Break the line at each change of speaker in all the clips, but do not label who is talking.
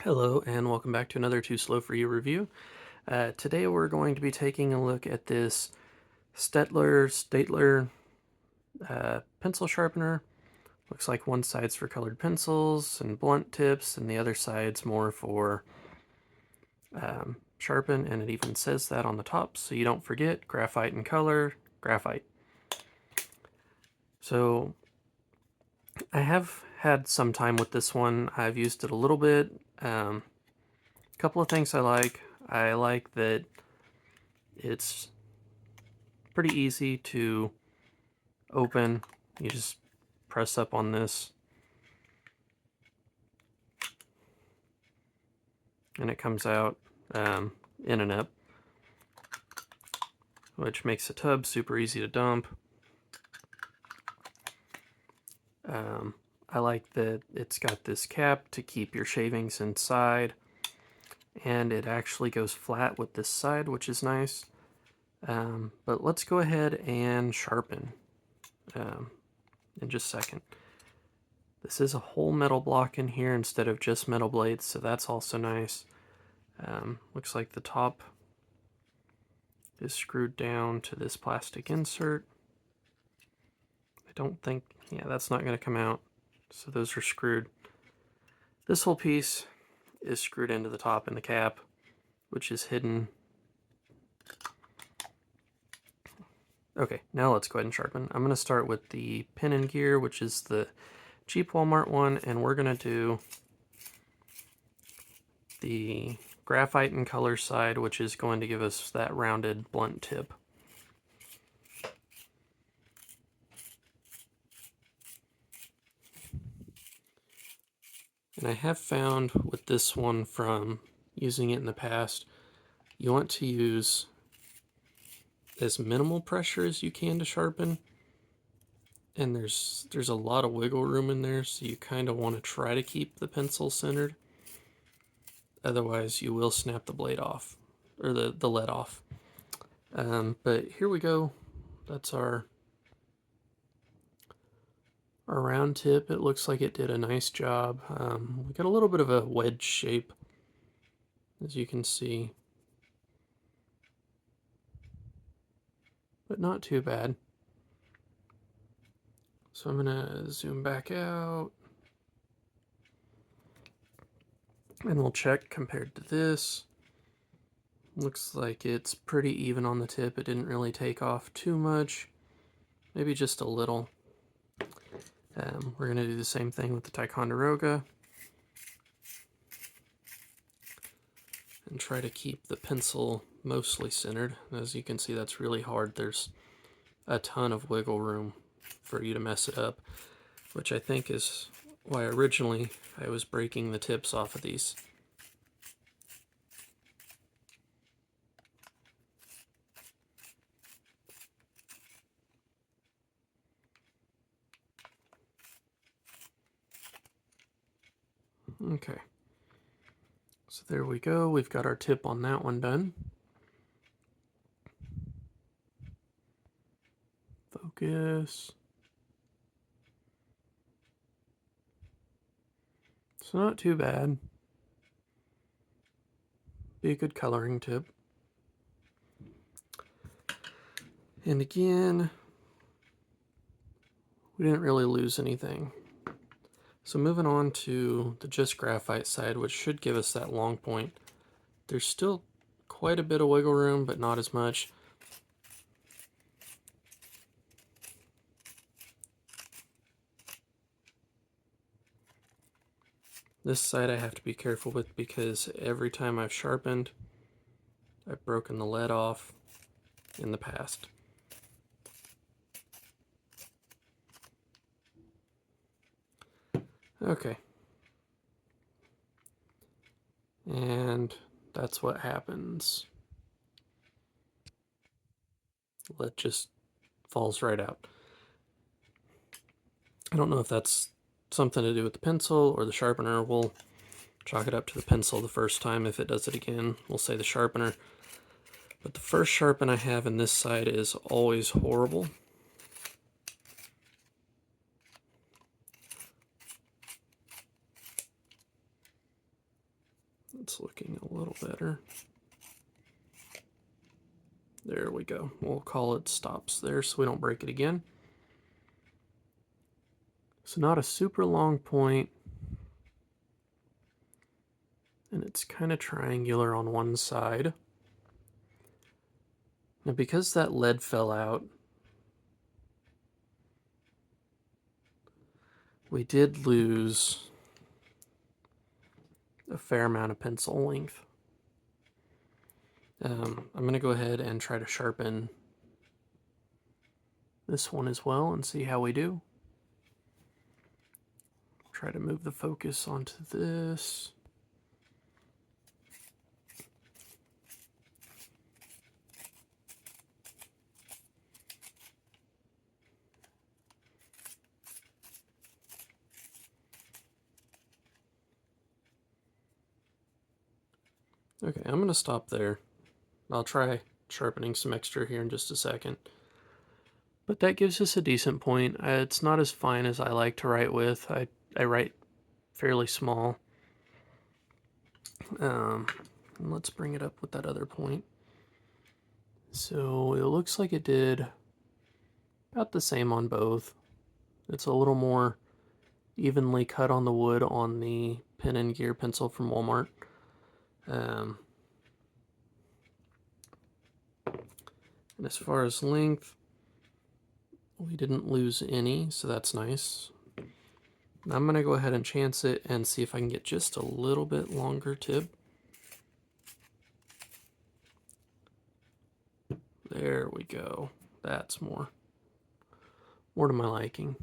Hello and welcome back to another Too Slow For You review. Today we're going to be taking a look at this Staedtler pencil sharpener. Looks like one side's for colored pencils and blunt tips and the other side's more for sharpen, and it even says that on the top so you don't forget: graphite and color, graphite. So I have had some time with this one. I've used it a little bit. Couple of things I like. I like that it's pretty easy to open. You just press up on this and it comes out in and up, which makes the tub super easy to dump. I like that it's got this cap to keep your shavings inside, and it actually goes flat with this side, which is nice. But let's go ahead and sharpen in just a second. This is a whole metal block in here instead of just metal blades, so that's also nice. Looks like the top is screwed down to this plastic insert. I don't think, yeah, that's not going to come out. So those are screwed. This whole piece is screwed into the top in the cap, which is hidden. Okay, now let's go ahead and sharpen. I'm going to start with the pin and gear, which is the cheap Walmart one, and we're going to do the graphite and color side, which is going to give us that rounded blunt tip. And I have found with this one, from using it in the past, you want to use as minimal pressure as you can to sharpen. And there's a lot of wiggle room in there, so you kind of want to try to keep the pencil centered. Otherwise you will snap the blade off, or the lead off. But here we go. That's our round tip. It looks like it did a nice job. We got a little bit of a wedge shape, as you can see, but not too bad. So I'm gonna zoom back out, and we'll check compared to this. Looks like it's pretty even on the tip. It didn't really take off too much, maybe just a little. We're gonna do the same thing with the Ticonderoga and try to keep the pencil mostly centered. As you can see, that's really hard. There's a ton of wiggle room for you to mess it up, which I think is why originally I was breaking the tips off of these. Okay, so there we go. We've got our tip on that one done. Focus. It's not too bad. Be a good coloring tip. And again, we didn't really lose anything. So moving on to the just graphite side, which should give us that long point. There's still quite a bit of wiggle room, but not as much. This side I have to be careful with because every time I've sharpened, I've broken the lead off in the past. Okay. And that's what happens. Lead just falls right out. I don't know if that's something to do with the pencil or the sharpener. We'll chalk it up to the pencil the first time. If it does it again, we'll say the sharpener. But the first sharpen I have in this side is always horrible. It's looking a little better. There we go. We'll call it stops there so we don't break it again. So not a super long point, and it's kind of triangular on one side. Now because that lead fell out, we did lose a fair amount of pencil length. I'm going to go ahead and try to sharpen this one as well and see how we do. Try to move the focus onto this. Okay, I'm going to stop there. I'll try sharpening some extra here in just a second. But that gives us a decent point. It's not as fine as I like to write with. I write fairly small. Let's bring it up with that other point. So it looks like it did about the same on both. It's a little more evenly cut on the wood on the pen and gear pencil from Walmart. And as far as length, we didn't lose any, so that's nice. I'm going to go ahead and chance it and see if I can get just a little bit longer tip. There we go. That's more to my liking.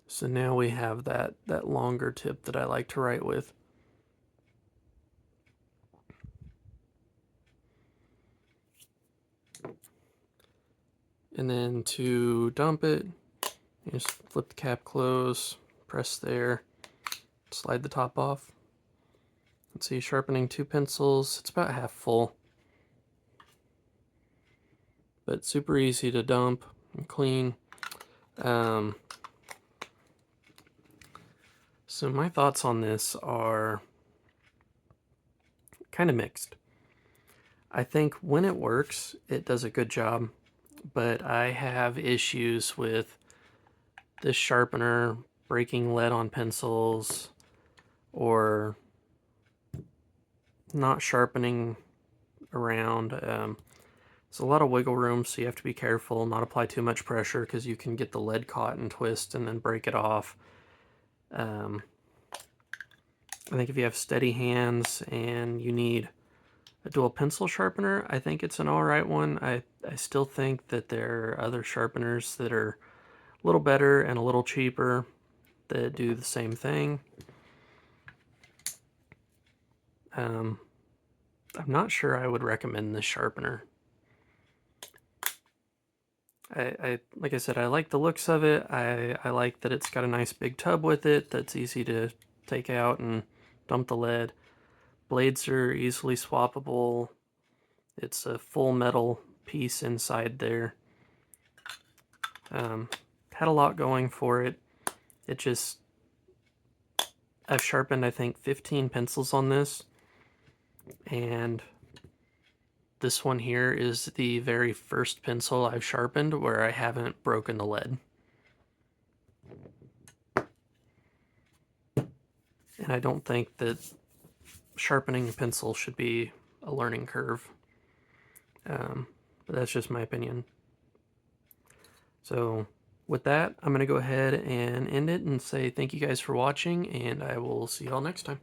So now we have that longer tip that I like to write with. And then to dump it, you just flip the cap close, press there, slide the top off. Let's see, sharpening 2 pencils, it's about half full. But super easy to dump and clean. So my thoughts on this are kind of mixed. I think when it works, it does a good job, but I have issues with this sharpener breaking lead on pencils or not sharpening around. There's a lot of wiggle room, so you have to be careful, not apply too much pressure because you can get the lead caught and twist and then break it off. I think if you have steady hands and you need a dual pencil sharpener, I think it's an alright one. I still think that there are other sharpeners that are a little better and a little cheaper that do the same thing. I'm not sure I would recommend this sharpener. I like I said, I like the looks of it. I like that it's got a nice big tub with it that's easy to take out and dump the lead. Blades are easily swappable. It's a full metal piece inside there. Had a lot going for it. It just, I've sharpened I think 15 pencils on this, and this one here is the very first pencil I've sharpened where I haven't broken the lead. And I don't think that sharpening a pencil should be a learning curve. But that's just my opinion. So with that, I'm going to go ahead and end it and say thank you guys for watching, and I will see y'all next time.